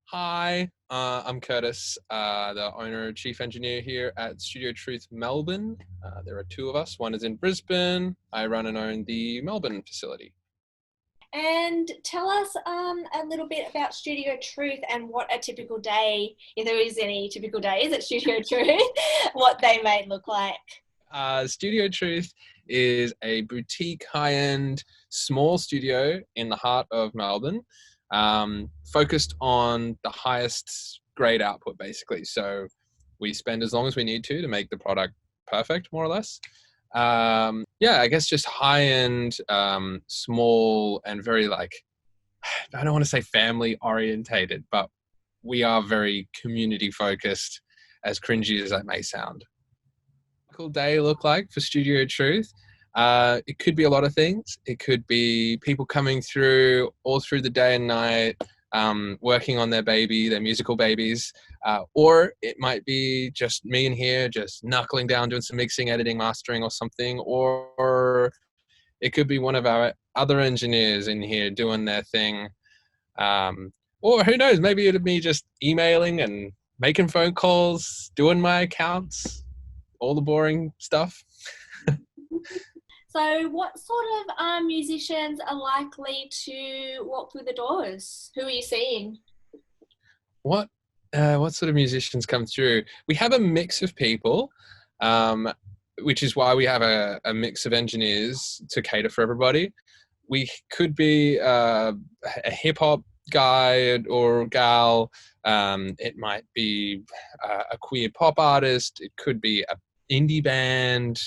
Hi, I'm Curtis, the owner and chief engineer here at Studio Truth Melbourne. There are two of us. One is in Brisbane. I run and own the Melbourne facility. And tell us a little bit about Studio Truth and what a typical day, if there is any typical days at Studio Truth, what they may look like. Studio Truth is a boutique, high-end, small studio in the heart of Melbourne, focused on the highest grade output, basically. So we spend as long as we need to make the product perfect, more or less. Yeah, I guess just high-end, small, and very I don't want to say family orientated, but we are very community focused, as cringy as that may sound. Typical day look like for Studio Truth? It could be a lot of things. It could be people coming through all through the day and night, working on their baby, their musical babies, or it might be just me in here, just knuckling down, doing some mixing, editing, mastering, or something, or it could be one of our other engineers in here doing their thing. Or who knows, maybe it'd be just emailing and making phone calls, doing my accounts, all the boring stuff. So, what sort of musicians are likely to walk through the doors? Who are you seeing? What what sort of musicians come through? We have a mix of people, um, which is why we have a mix of engineers to cater for everybody. We could be a hip hop guy or gal. It might be a queer pop artist. It could be a indie band.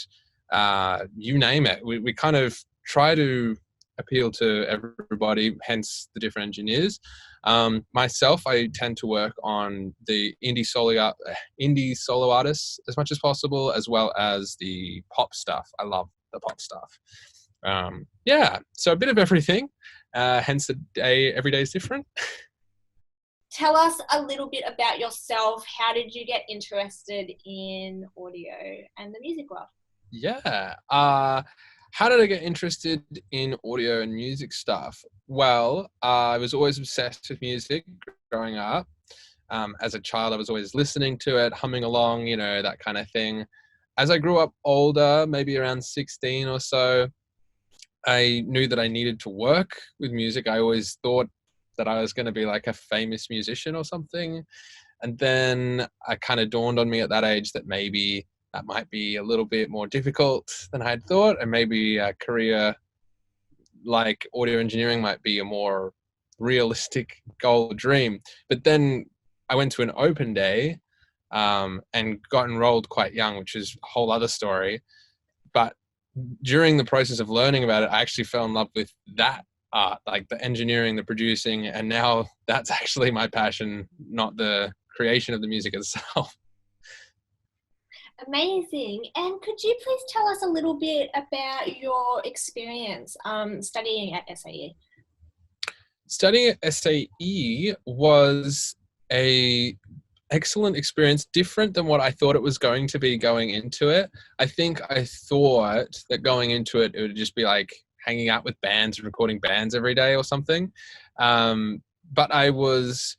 You name it. We kind of try to appeal to everybody, hence the different engineers. Myself, I tend to work on the indie solo artists as much as possible, as well as the pop stuff. I love the pop stuff. Yeah, so a bit of everything. Hence the day. Every day is different. Tell us a little bit about yourself. How did you get interested in audio and the music world? Yeah. How did I get interested in audio and music stuff? Well, I was always obsessed with music growing up. As a child, I was always listening to it, humming along, that kind of thing. As I grew up older, maybe around 16 or so, I knew that I needed to work with music. I always thought that I was going to be like a famous musician or something. And then it kind of dawned on me at that age that maybe that might be a little bit more difficult than I had thought, and maybe a career like audio engineering might be a more realistic goal or dream. But then I went to an open day and got enrolled quite young, which is a whole other story. But during the process of learning about it, I actually fell in love with that art, like the engineering, the producing, and now that's actually my passion, not the creation of the music itself. Amazing. And could you please tell us a little bit about your experience studying at SAE? Studying at SAE was a excellent experience, different than what I thought it was going to be going into it. I think I thought that going into it, it would just be like hanging out with bands and recording bands every day or something. But I was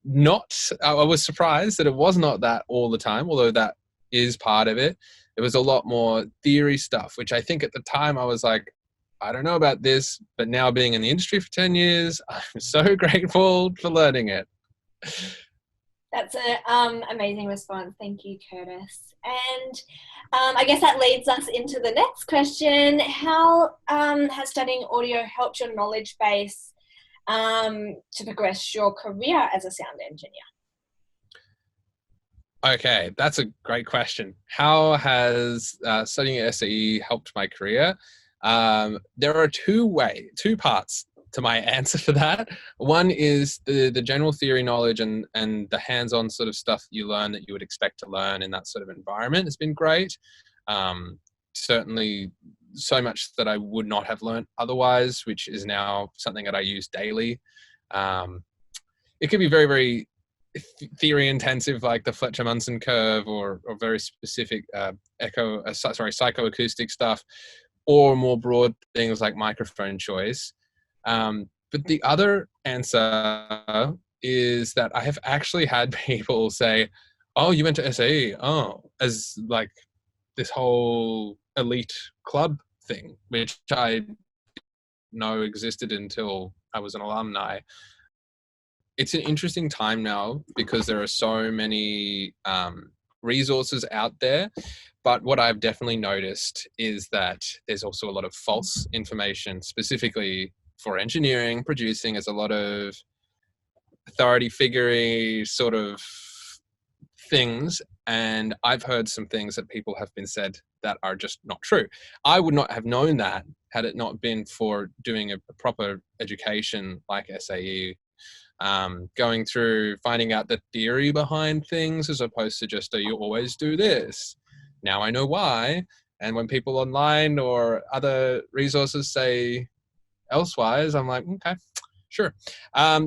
not, I was surprised that it was not that all the time, although that is part of it. It was a lot more theory stuff, which I think at the time I was like, I don't know about this, but now being in the industry for 10 years, I'm so grateful for learning it. That's an amazing response. Thank you, Curtis. And I guess that leads us into the next question. How has studying audio helped your knowledge base to progress your career as a sound engineer? Okay, that's a great question. How has studying at SAE helped my career? There are two parts to my answer for that. One is the general theory knowledge and the hands-on sort of stuff you learn that you would expect to learn in that sort of environment has been great. Certainly so much that I would not have learned otherwise, which is now something that I use daily. It could be very, very theory intensive, like the Fletcher Munson curve, or very specific psychoacoustic stuff, or more broad things like microphone choice. But the other answer is that I have actually had people say, oh, you went to SAE, oh, as like this whole elite club thing, which I didn't know existed until I was an alumni. It's an interesting time now because there are so many resources out there. But what I've definitely noticed is that there's also a lot of false information, specifically for engineering, producing. There's a lot of authority figure sort of things. And I've heard some things that people have been said that are just not true. I would not have known that had it not been for doing a proper education like SAE, going through, finding out the theory behind things as opposed to just, you always do this. Now I know why. And when people online or other resources say elsewise, I'm like, okay, sure.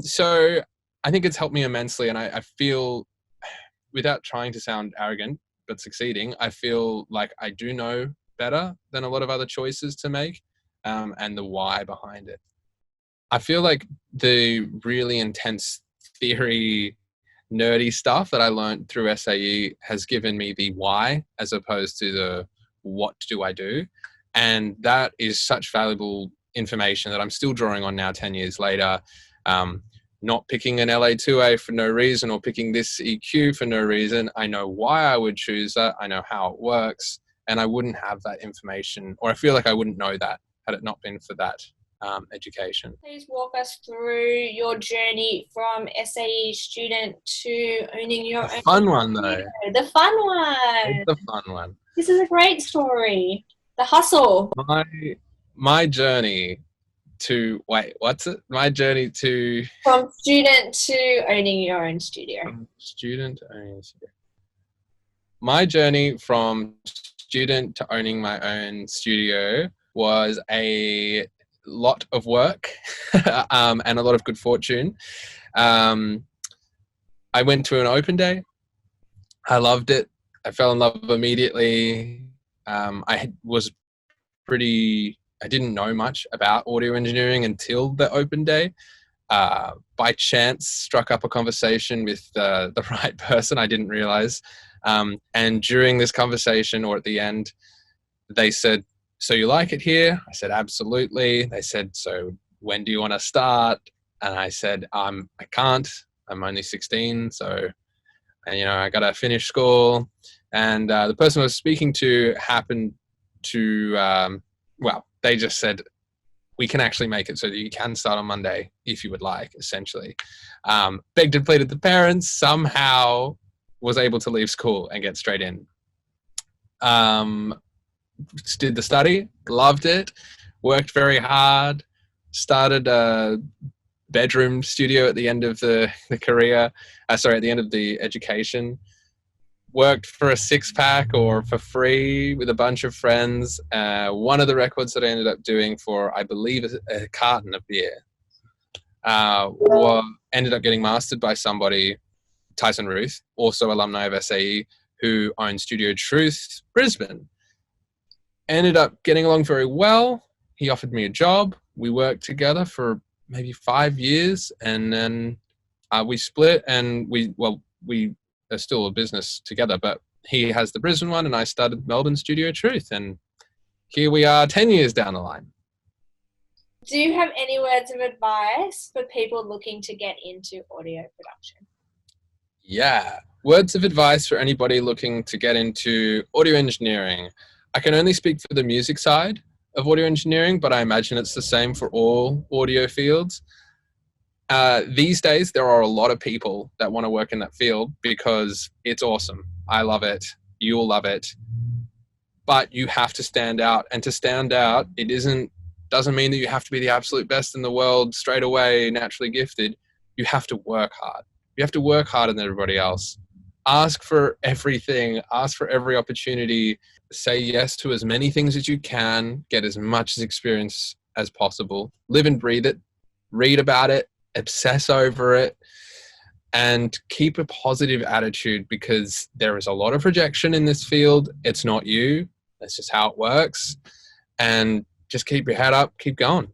So I think it's helped me immensely. And I feel, without trying to sound arrogant, but succeeding, I feel like I do know better than a lot of other choices to make, and the why behind it. I feel like the really intense theory, nerdy stuff that I learned through SAE has given me the why as opposed to the what do I do. And that is such valuable information that I'm still drawing on now 10 years later. Not picking an LA2A for no reason or picking this EQ for no reason. I know why I would choose that. I know how it works, and I wouldn't have that information, or I feel like I wouldn't know that had it not been for that education. Please walk us through your journey from SAE student to owning your own. Fun one though. The fun one. It's the fun one. This is a great story. The hustle. My journey to my journey to from student to owning your own studio. My journey from student to owning my own studio was a lot of work and a lot of good fortune. I went to an open day. I loved it. I fell in love immediately. I didn't know much about audio engineering until the open day. By chance, struck up a conversation with the right person. I didn't realize. And during this conversation, or at the end, they said, "So you like it here?" I said, "Absolutely." They said, "So when do you want to start?" And I said, "I can't. I'm only 16, so I got to finish school." And the person I was speaking to happened to, they just said, "We can actually make it so that you can start on Monday if you would like," essentially. Begged and pleaded the parents, somehow was able to leave school and get straight in. Did the study, loved it, worked very hard, started a bedroom studio at the end of the career, at the end of the education. Worked for a 6-pack or for free with a bunch of friends. One of the records that I ended up doing for, I believe, a carton of beer, ended up getting mastered by somebody, Tyson Ruth, also alumni of SAE, who owns Studio Truth, Brisbane. Ended up getting along very well. He offered me a job. We worked together for maybe 5 years, and then we split, and we are still a business together, but he has the Brisbane one and I started Melbourne Studio Truth, and here we are 10 years down the line. Do you have any words of advice for people looking to get into audio production? Yeah, words of advice for anybody looking to get into audio engineering. I can only speak for the music side of audio engineering, but I imagine it's the same for all audio fields. These days, there are a lot of people that want to work in that field because it's awesome. I love it. You'll love it. But you have to stand out. And to stand out, doesn't mean that you have to be the absolute best in the world straight away, naturally gifted. You have to work hard. You have to work harder than everybody else. Ask for everything. Ask for every opportunity. Say yes to as many things as you can. Get as much experience as possible. Live and breathe it. Read about it. Obsess over it, and keep a positive attitude, because there is a lot of rejection in this field. It's not you. That's just how it works. And just keep your head up, keep going.